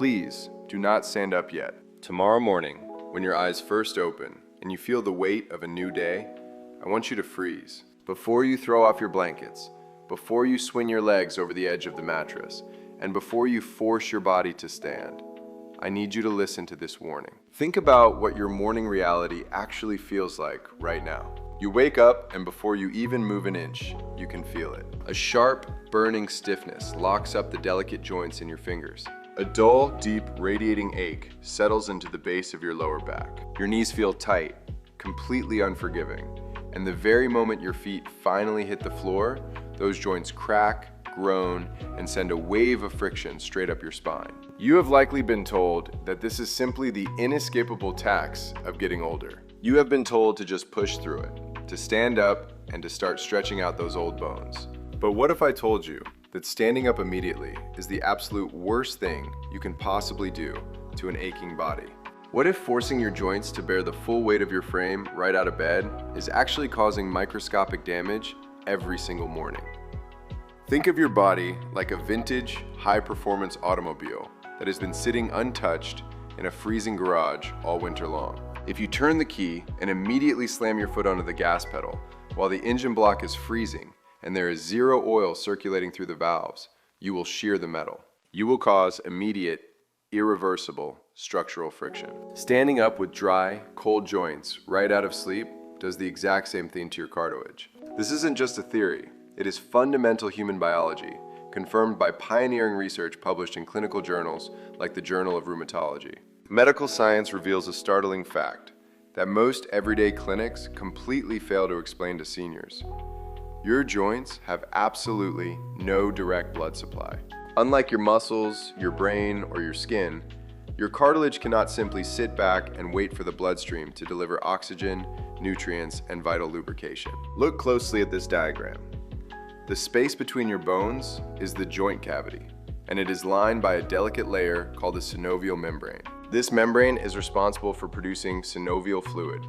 Please do not stand up yet. Tomorrow morning, when your eyes first open and you feel the weight of a new day, I want you to freeze. Before you throw off your blankets, before you swing your legs over the edge of the mattress, and before you force your body to stand, I need you to listen to this warning. Think about what your morning reality actually feels like right now. You wake up, and before you even move an inch, you can feel it. A sharp, burning stiffness locks up the delicate joints in your fingers. A dull, deep, radiating ache settles into the base of your lower back. Your knees feel tight, completely unforgiving, and the very moment your feet finally hit the floor, those joints crack, groan, and send a wave of friction straight up your spine. You have likely been told that this is simply the inescapable tax of getting older. You have been told to just push through it, to stand up, and to start stretching out those old bones. But what if I told you that standing up immediately is the absolute worst thing you can possibly do to an aching body? What if forcing your joints to bear the full weight of your frame right out of bed is actually causing microscopic damage every single morning? Think of your body like a vintage, high-performance automobile that has been sitting untouched in a freezing garage all winter long. If you turn the key and immediately slam your foot onto the gas pedal while the engine block is freezing and there is zero oil circulating through the valves, you will shear the metal. You will cause immediate, irreversible structural friction. Standing up with dry, cold joints right out of sleep does the exact same thing to your cartilage. This isn't just a theory. It is fundamental human biology, confirmed by pioneering research published in clinical journals like the Journal of Rheumatology. Medical science reveals a startling fact that most everyday clinics completely fail to explain to seniors. Your joints have absolutely no direct blood supply. Unlike your muscles, your brain, or your skin, your cartilage cannot simply sit back and wait for the bloodstream to deliver oxygen, nutrients, and vital lubrication. Look closely at this diagram. The space between your bones is the joint cavity, and it is lined by a delicate layer called the synovial membrane. This membrane is responsible for producing synovial fluid,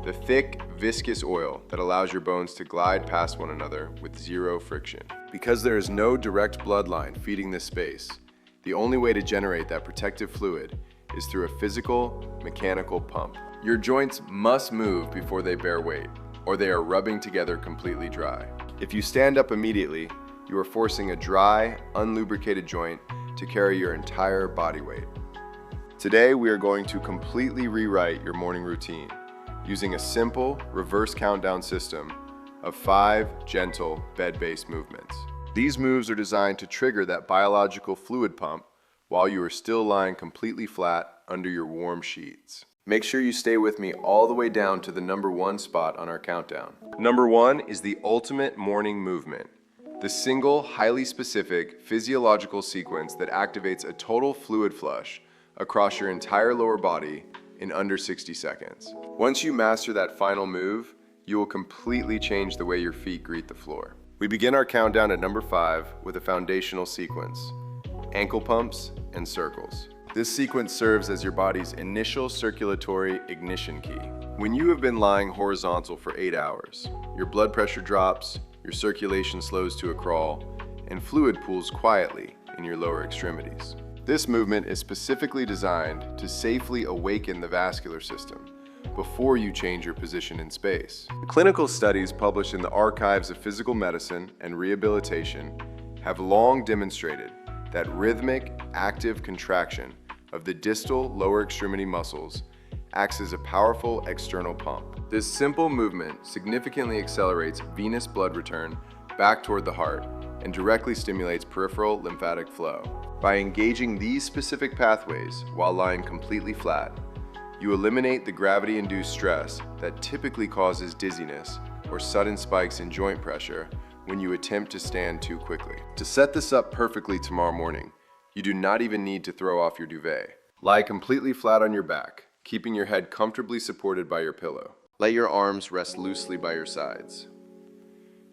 the thick, viscous oil that allows your bones to glide past one another with zero friction. Because there is no direct bloodline feeding this space, the only way to generate that protective fluid is through a physical, mechanical pump. Your joints must move before they bear weight, or they are rubbing together completely dry. If you stand up immediately, you are forcing a dry, unlubricated joint to carry your entire body weight. Today, we are going to completely rewrite your morning routine using a simple reverse countdown system of 5 gentle bed-based movements. These moves are designed to trigger that biological fluid pump while you are still lying completely flat under your warm sheets. Make sure you stay with me all the way down to the number 1 spot on our countdown. Number 1 is the ultimate morning movement, the single, highly specific physiological sequence that activates a total fluid flush across your entire lower body in under 60 seconds. Once you master that final move, you will completely change the way your feet greet the floor. We begin our countdown at number 5 with a foundational sequence: ankle pumps and circles. This sequence serves as your body's initial circulatory ignition key. When you have been lying horizontal for 8 hours, your blood pressure drops, your circulation slows to a crawl, and fluid pools quietly in your lower extremities. This movement is specifically designed to safely awaken the vascular system before you change your position in space. Clinical studies published in the Archives of Physical Medicine and Rehabilitation have long demonstrated that rhythmic, active contraction of the distal lower extremity muscles acts as a powerful external pump. This simple movement significantly accelerates venous blood return back toward the heart and directly stimulates peripheral lymphatic flow. By engaging these specific pathways while lying completely flat, you eliminate the gravity-induced stress that typically causes dizziness or sudden spikes in joint pressure when you attempt to stand too quickly. To set this up perfectly tomorrow morning, you do not even need to throw off your duvet. Lie completely flat on your back, keeping your head comfortably supported by your pillow. Let your arms rest loosely by your sides.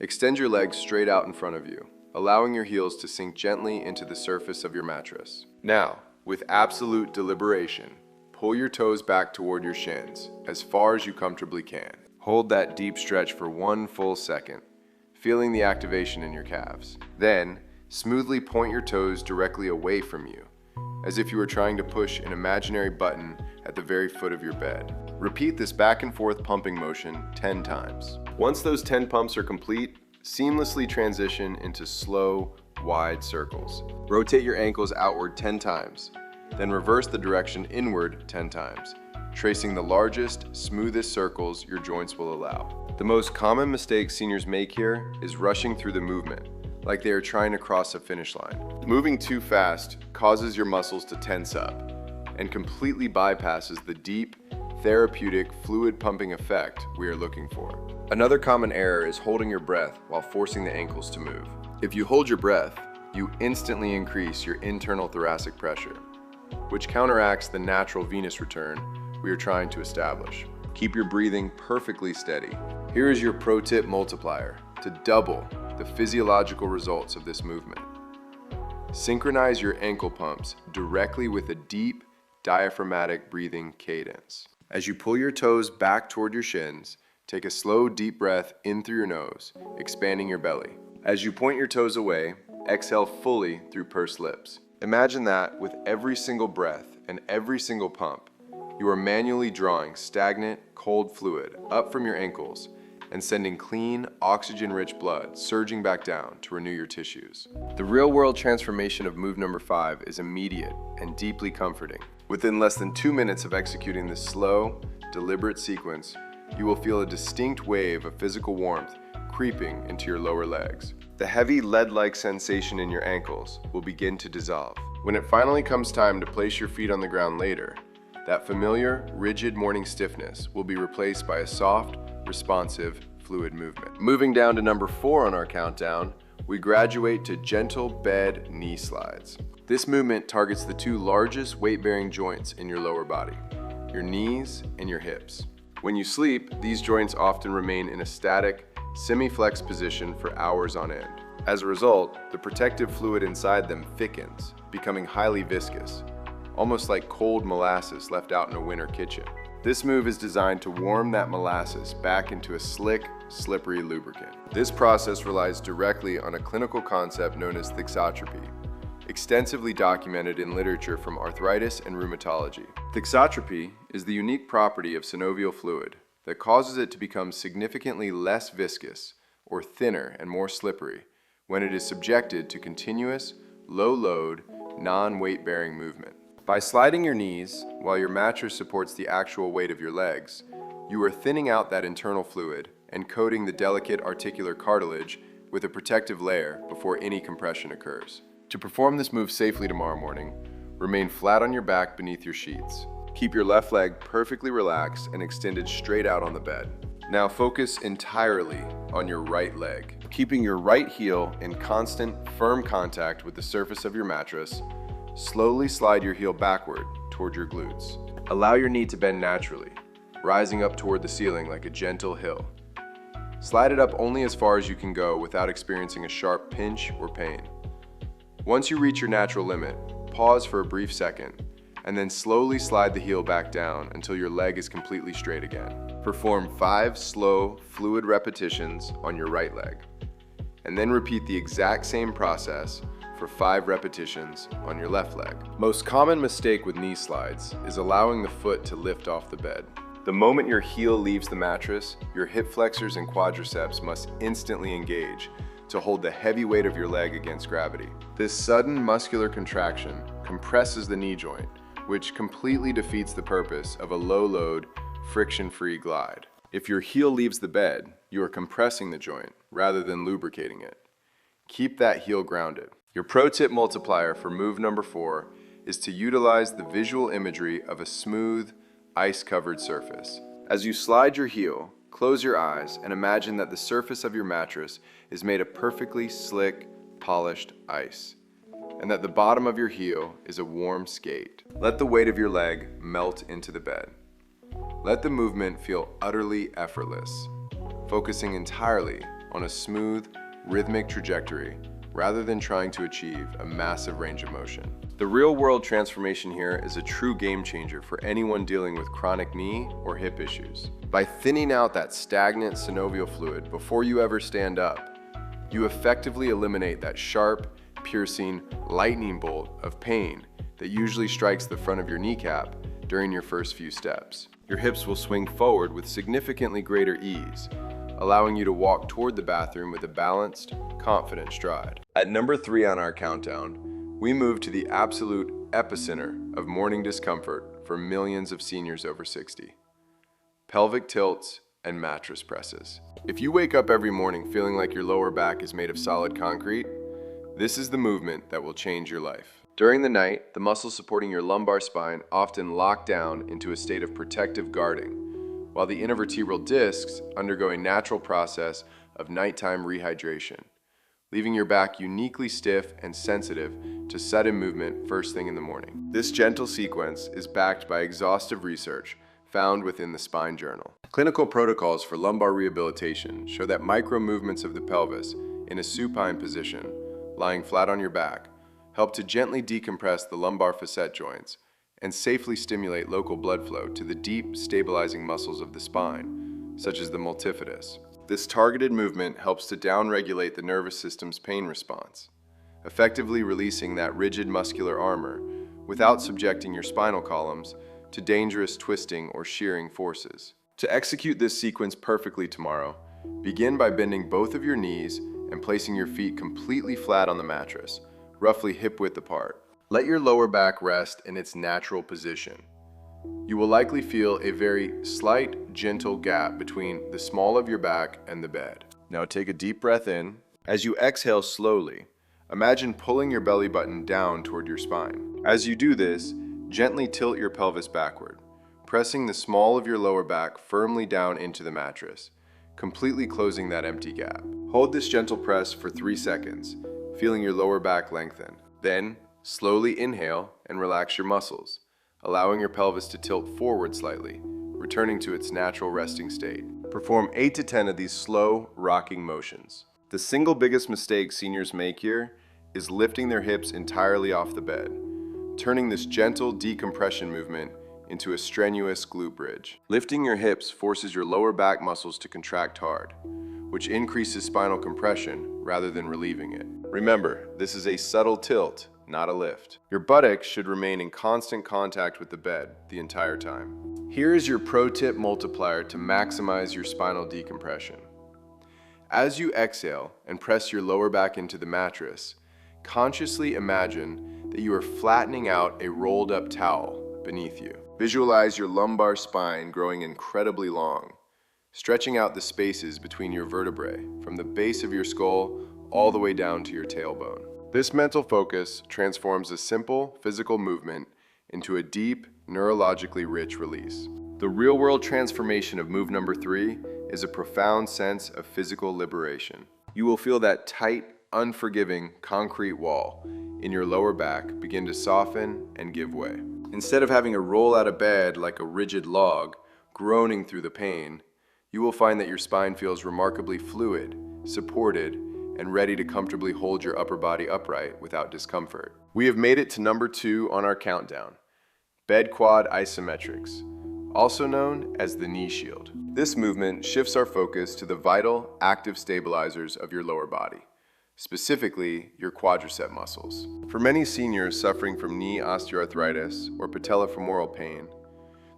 Extend your legs straight out in front of you, allowing your heels to sink gently into the surface of your mattress. Now, with absolute deliberation, pull your toes back toward your shins as far as you comfortably can. Hold that deep stretch for 1 full second, feeling the activation in your calves. Then, smoothly point your toes directly away from you, as if you were trying to push an imaginary button at the very foot of your bed. Repeat this back and forth pumping motion 10 times. Once those 10 pumps are complete, seamlessly transition into slow, wide circles. Rotate your ankles outward 10 times, then reverse the direction inward 10 times, tracing the largest, smoothest circles your joints will allow. The most common mistake seniors make here is rushing through the movement, like they are trying to cross a finish line. Moving too fast causes your muscles to tense up and completely bypasses the deep, therapeutic fluid pumping effect we are looking for. Another common error is holding your breath while forcing the ankles to move. If you hold your breath, you instantly increase your internal thoracic pressure, which counteracts the natural venous return we are trying to establish. Keep your breathing perfectly steady. Here is your pro tip multiplier to double the physiological results of this movement. Synchronize your ankle pumps directly with a deep, diaphragmatic breathing cadence. As you pull your toes back toward your shins, take a slow, deep breath in through your nose, expanding your belly. As you point your toes away, exhale fully through pursed lips. Imagine that with every single breath and every single pump, you are manually drawing stagnant, cold fluid up from your ankles and sending clean, oxygen-rich blood surging back down to renew your tissues. The real-world transformation of move number 5 is immediate and deeply comforting. Within less than 2 minutes of executing this slow, deliberate sequence, you will feel a distinct wave of physical warmth creeping into your lower legs. The heavy lead-like sensation in your ankles will begin to dissolve. When it finally comes time to place your feet on the ground later, that familiar, rigid morning stiffness will be replaced by a soft, responsive, fluid movement. Moving down to number 4 on our countdown, we graduate to gentle bed knee slides. This movement targets the 2 largest weight-bearing joints in your lower body, your knees and your hips. When you sleep, these joints often remain in a static, semi-flexed position for hours on end. As a result, the protective fluid inside them thickens, becoming highly viscous, almost like cold molasses left out in a winter kitchen. This move is designed to warm that molasses back into a slick, slippery lubricant. This process relies directly on a clinical concept known as thixotropy, extensively documented in literature from arthritis and rheumatology. Thixotropy is the unique property of synovial fluid that causes it to become significantly less viscous or thinner and more slippery when it is subjected to continuous, low-load, non-weight-bearing movement. By sliding your knees while your mattress supports the actual weight of your legs, you are thinning out that internal fluid and coating the delicate articular cartilage with a protective layer before any compression occurs. To perform this move safely tomorrow morning, remain flat on your back beneath your sheets. Keep your left leg perfectly relaxed and extended straight out on the bed. Now focus entirely on your right leg. Keeping your right heel in constant, firm contact with the surface of your mattress, slowly slide your heel backward toward your glutes. Allow your knee to bend naturally, rising up toward the ceiling like a gentle hill. Slide it up only as far as you can go without experiencing a sharp pinch or pain. Once you reach your natural limit, pause for a brief second, and then slowly slide the heel back down until your leg is completely straight again. Perform 5 slow, fluid repetitions on your right leg, and then repeat the exact same process for 5 repetitions on your left leg. Most common mistake with knee slides is allowing the foot to lift off the bed. The moment your heel leaves the mattress, your hip flexors and quadriceps must instantly engage to hold the heavy weight of your leg against gravity. This sudden muscular contraction compresses the knee joint, which completely defeats the purpose of a low-load, friction-free glide. If your heel leaves the bed, you are compressing the joint rather than lubricating it. Keep that heel grounded. Your pro tip multiplier for move number 4 is to utilize the visual imagery of a smooth, ice-covered surface. As you slide your heel, close your eyes and imagine that the surface of your mattress is made of perfectly slick, polished ice, and that the bottom of your heel is a warm skate. Let the weight of your leg melt into the bed. Let the movement feel utterly effortless, focusing entirely on a smooth, rhythmic trajectory rather than trying to achieve a massive range of motion. The real-world transformation here is a true game changer for anyone dealing with chronic knee or hip issues. By thinning out that stagnant synovial fluid before you ever stand up, you effectively eliminate that sharp, piercing lightning bolt of pain that usually strikes the front of your kneecap during your first few steps. Your hips will swing forward with significantly greater ease, allowing you to walk toward the bathroom with a balanced, confident stride. At number 3 on our countdown, we move to the absolute epicenter of morning discomfort for millions of seniors over 60. Pelvic tilts and mattress presses. If you wake up every morning feeling like your lower back is made of solid concrete, this is the movement that will change your life. During the night, the muscles supporting your lumbar spine often lock down into a state of protective guarding, while the intervertebral discs undergo a natural process of nighttime rehydration, leaving your back uniquely stiff and sensitive to sudden movement first thing in the morning. This gentle sequence is backed by exhaustive research found within the Spine Journal. Clinical protocols for lumbar rehabilitation show that micro movements of the pelvis in a supine position, lying flat on your back, help to gently decompress the lumbar facet joints and safely stimulate local blood flow to the deep, stabilizing muscles of the spine, such as the multifidus. This targeted movement helps to downregulate the nervous system's pain response, effectively releasing that rigid muscular armor without subjecting your spinal columns to dangerous twisting or shearing forces. To execute this sequence perfectly tomorrow, begin by bending both of your knees and placing your feet completely flat on the mattress, roughly hip-width apart. Let your lower back rest in its natural position. You will likely feel a very slight, gentle gap between the small of your back and the bed. Now take a deep breath in. As you exhale slowly, imagine pulling your belly button down toward your spine. As you do this, gently tilt your pelvis backward, pressing the small of your lower back firmly down into the mattress, completely closing that empty gap. Hold this gentle press for 3 seconds, feeling your lower back lengthen. Then, slowly inhale and relax your muscles, allowing your pelvis to tilt forward slightly, returning to its natural resting state. Perform 8 to 10 of these slow, rocking motions. The single biggest mistake seniors make here is lifting their hips entirely off the bed, turning this gentle decompression movement into a strenuous glute bridge. Lifting your hips forces your lower back muscles to contract hard, which increases spinal compression rather than relieving it. Remember, this is a subtle tilt, not a lift. Your buttocks should remain in constant contact with the bed the entire time. Here is your pro tip multiplier to maximize your spinal decompression. As you exhale and press your lower back into the mattress, consciously imagine that you are flattening out a rolled up towel beneath you. Visualize your lumbar spine growing incredibly long, stretching out the spaces between your vertebrae from the base of your skull all the way down to your tailbone. This mental focus transforms a simple physical movement into a deep, neurologically rich release. The real-world transformation of move number 3 is a profound sense of physical liberation. You will feel that tight, unforgiving concrete wall in your lower back begin to soften and give way. Instead of having to roll out of bed like a rigid log, groaning through the pain, you will find that your spine feels remarkably fluid, supported, and ready to comfortably hold your upper body upright without discomfort. We have made it to number 2 on our countdown, bed quad isometrics, also known as the knee shield. This movement shifts our focus to the vital, active stabilizers of your lower body, specifically your quadricep muscles. For many seniors suffering from knee osteoarthritis or patellofemoral pain,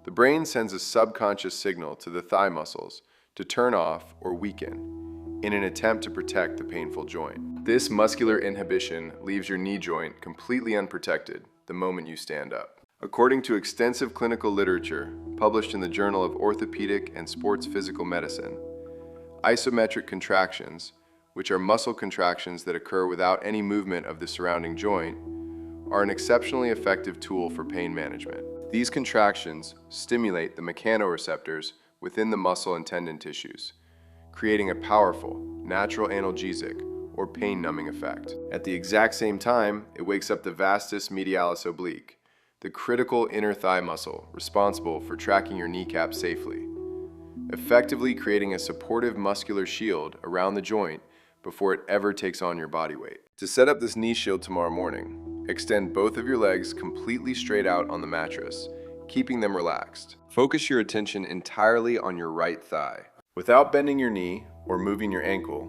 the brain sends a subconscious signal to the thigh muscles to turn off or weaken in an attempt to protect the painful joint. This muscular inhibition leaves your knee joint completely unprotected the moment you stand up. According to extensive clinical literature published in the Journal of Orthopedic and Sports Physical Medicine, isometric contractions, which are muscle contractions that occur without any movement of the surrounding joint, are an exceptionally effective tool for pain management. These contractions stimulate the mechanoreceptors within the muscle and tendon tissues, creating a powerful, natural analgesic or pain-numbing effect. At the exact same time, it wakes up the vastus medialis oblique, the critical inner thigh muscle responsible for tracking your kneecap safely, effectively creating a supportive muscular shield around the joint before it ever takes on your body weight. To set up this knee shield tomorrow morning, extend both of your legs completely straight out on the mattress, keeping them relaxed. Focus your attention entirely on your right thigh. Without bending your knee or moving your ankle,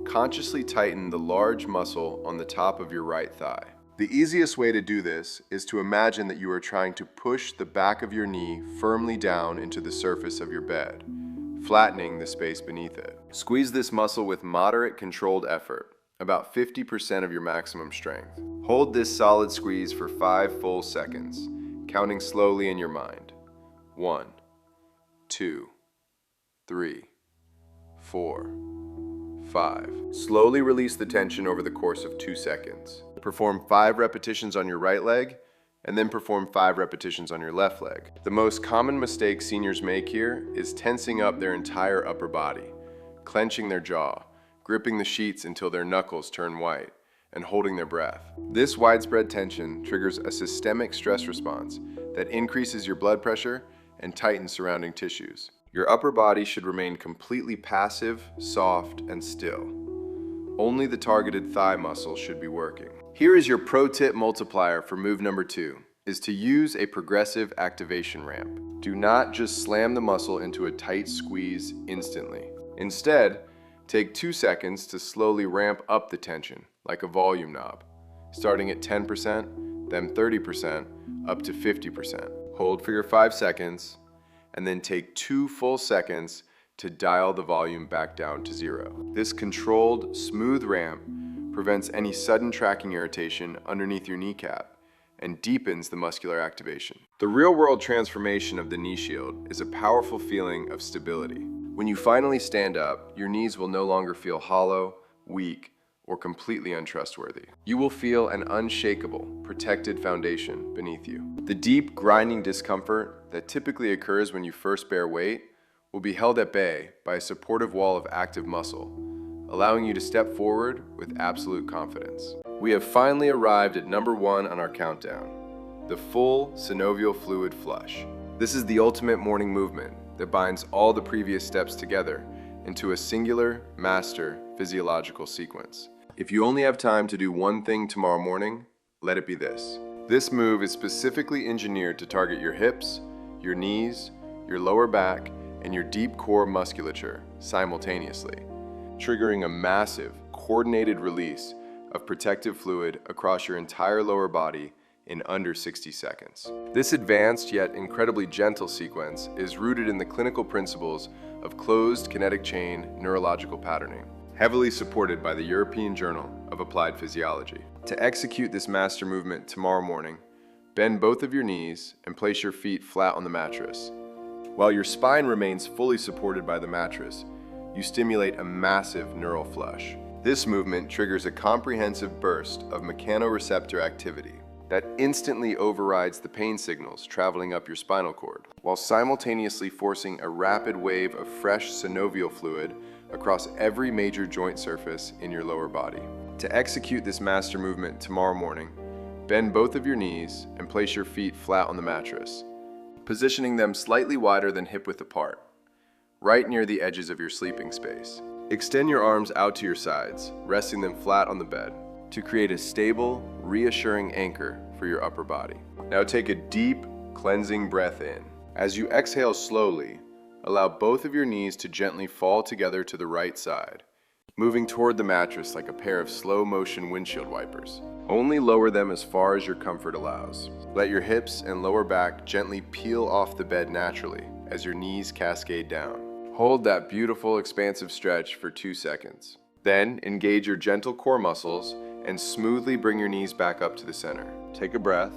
consciously tighten the large muscle on the top of your right thigh. The easiest way to do this is to imagine that you are trying to push the back of your knee firmly down into the surface of your bed, flattening the space beneath it. Squeeze this muscle with moderate controlled effort, about 50% of your maximum strength. Hold this solid squeeze for 5 full seconds, counting slowly in your mind. 1, 2, 3, 4, 5. Slowly release the tension over the course of 2 seconds. Perform 5 repetitions on your right leg, and then perform 5 repetitions on your left leg. The most common mistake seniors make here is tensing up their entire upper body, clenching their jaw, gripping the sheets until their knuckles turn white, and holding their breath. This widespread tension triggers a systemic stress response that increases your blood pressure and tightens surrounding tissues. Your upper body should remain completely passive, soft, and still. Only the targeted thigh muscle should be working. Here is your pro tip multiplier for move number 2, is to use a progressive activation ramp. Do not just slam the muscle into a tight squeeze instantly. Instead, take 2 seconds to slowly ramp up the tension, like a volume knob, starting at 10%, then 30%, up to 50%. Hold for your 5 seconds, and then take 2 full seconds to dial the volume back down to 0. This controlled, smooth ramp prevents any sudden tracking irritation underneath your kneecap and deepens the muscular activation. The real-world transformation of the knee shield is a powerful feeling of stability. When you finally stand up, your knees will no longer feel hollow, weak, or completely untrustworthy. You will feel an unshakable, protected foundation beneath you. The deep, grinding discomfort that typically occurs when you first bear weight will be held at bay by a supportive wall of active muscle, allowing you to step forward with absolute confidence. We have finally arrived at number 1 on our countdown, the full synovial fluid flush. This is the ultimate morning movement that binds all the previous steps together into a singular, master physiological sequence. If you only have time to do one thing tomorrow morning, let it be this. This move is specifically engineered to target your hips, your knees, your lower back, and your deep core musculature simultaneously, triggering a massive, coordinated release of protective fluid across your entire lower body in under 60 seconds. This advanced yet incredibly gentle sequence is rooted in the clinical principles of closed kinetic chain neurological patterning, heavily supported by the European Journal of Applied Physiology. To execute this master movement tomorrow morning, bend both of your knees and place your feet flat on the mattress. While your spine remains fully supported by the mattress, you stimulate a massive neural flush. This movement triggers a comprehensive burst of mechanoreceptor activity that instantly overrides the pain signals traveling up your spinal cord, while simultaneously forcing a rapid wave of fresh synovial fluid across every major joint surface in your lower body. To execute this master movement tomorrow morning, bend both of your knees and place your feet flat on the mattress, positioning them slightly wider than hip width apart, right near the edges of your sleeping space. Extend your arms out to your sides, resting them flat on the bed, to create a stable, reassuring anchor for your upper body. Now take a deep, cleansing breath in. As you exhale slowly, allow both of your knees to gently fall together to the right side, moving toward the mattress like a pair of slow-motion windshield wipers. Only lower them as far as your comfort allows. Let your hips and lower back gently peel off the bed naturally as your knees cascade down. Hold that beautiful, expansive stretch for 2 seconds. Then engage your gentle core muscles and smoothly bring your knees back up to the center. Take a breath,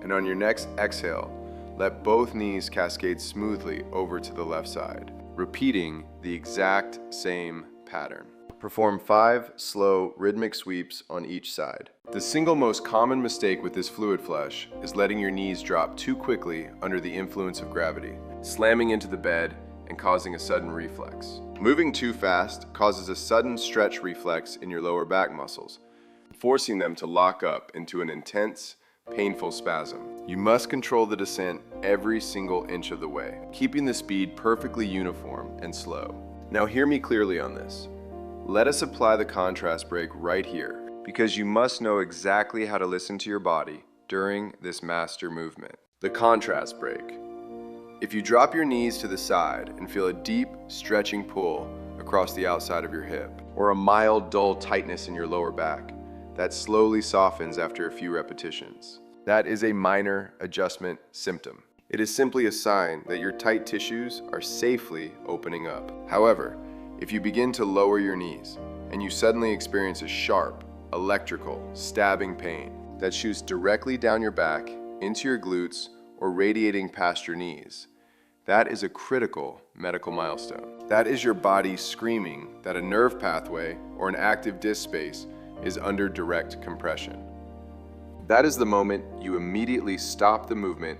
and on your next exhale, let both knees cascade smoothly over to the left side, repeating the exact same pattern. Perform 5 slow, rhythmic sweeps on each side. The single most common mistake with this fluid flush is letting your knees drop too quickly under the influence of gravity, slamming into the bed and causing a sudden reflex. Moving too fast causes a sudden stretch reflex in your lower back muscles, forcing them to lock up into an intense, painful spasm. You must control the descent every single inch of the way, keeping the speed perfectly uniform and slow. Now hear me clearly on this. Let us apply the contrast brake right here, because you must know exactly how to listen to your body during this master movement. The contrast brake. If you drop your knees to the side and feel a deep, stretching pull across the outside of your hip, or a mild, dull tightness in your lower back, that slowly softens after a few repetitions. That is a minor adjustment symptom. It is simply a sign that your tight tissues are safely opening up. However, if you begin to lower your knees and you suddenly experience a sharp, electrical, stabbing pain that shoots directly down your back, into your glutes, or radiating past your knees, that is a critical medical milestone. That is your body screaming that a nerve pathway or an active disc space is under direct compression. That is the moment you immediately stop the movement,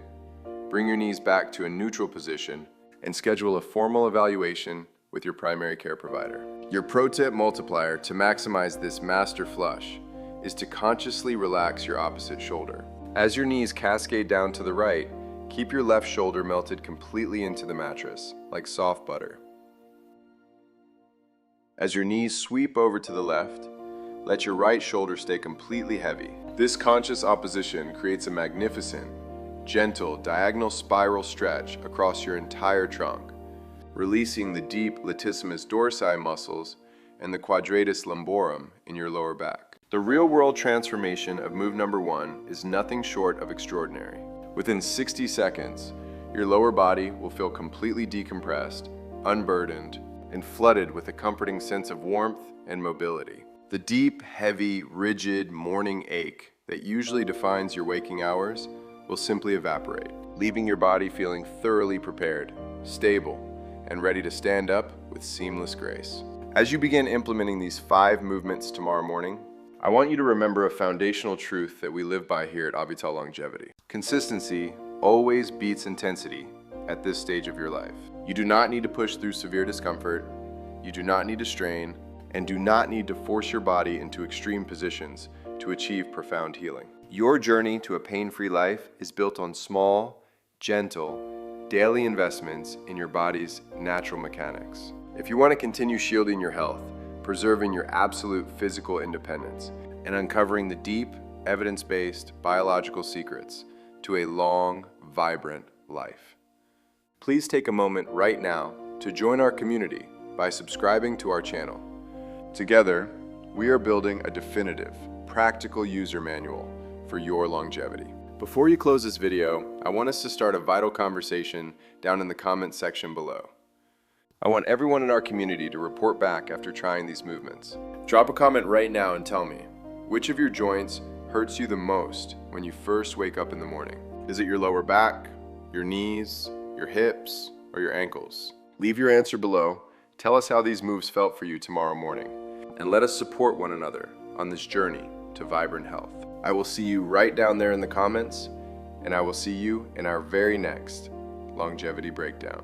bring your knees back to a neutral position, and schedule a formal evaluation with your primary care provider. Your pro tip multiplier to maximize this master flush is to consciously relax your opposite shoulder. As your knees cascade down to the right, keep your left shoulder melted completely into the mattress, like soft butter. As your knees sweep over to the left, let your right shoulder stay completely heavy. This conscious opposition creates a magnificent, gentle, diagonal spiral stretch across your entire trunk, releasing the deep latissimus dorsi muscles and the quadratus lumborum in your lower back. The real-world transformation of move number 1 is nothing short of extraordinary. Within 60 seconds, your lower body will feel completely decompressed, unburdened, and flooded with a comforting sense of warmth and mobility. The deep, heavy, rigid morning ache that usually defines your waking hours will simply evaporate, leaving your body feeling thoroughly prepared, stable, and ready to stand up with seamless grace. As you begin implementing these 5 movements tomorrow morning, I want you to remember a foundational truth that we live by here at Aevital Longevity. Consistency always beats intensity at this stage of your life. You do not need to push through severe discomfort, you do not need to strain, and do not need to force your body into extreme positions to achieve profound healing. Your journey to a pain-free life is built on small, gentle, daily investments in your body's natural mechanics. If you want to continue shielding your health, preserving your absolute physical independence, and uncovering the deep, evidence-based biological secrets to a long, vibrant life, please take a moment right now to join our community by subscribing to our channel. Together, we are building a definitive, practical user manual for your longevity. Before you close this video, I want us to start a vital conversation down in the comments section below. I want everyone in our community to report back after trying these movements. Drop a comment right now and tell me, which of your joints hurts you the most when you first wake up in the morning? Is it your lower back, your knees, your hips, or your ankles? Leave your answer below, tell us how these moves felt for you tomorrow morning, and let us support one another on this journey to vibrant health. I will see you right down there in the comments, and I will see you in our very next Longevity Breakdown.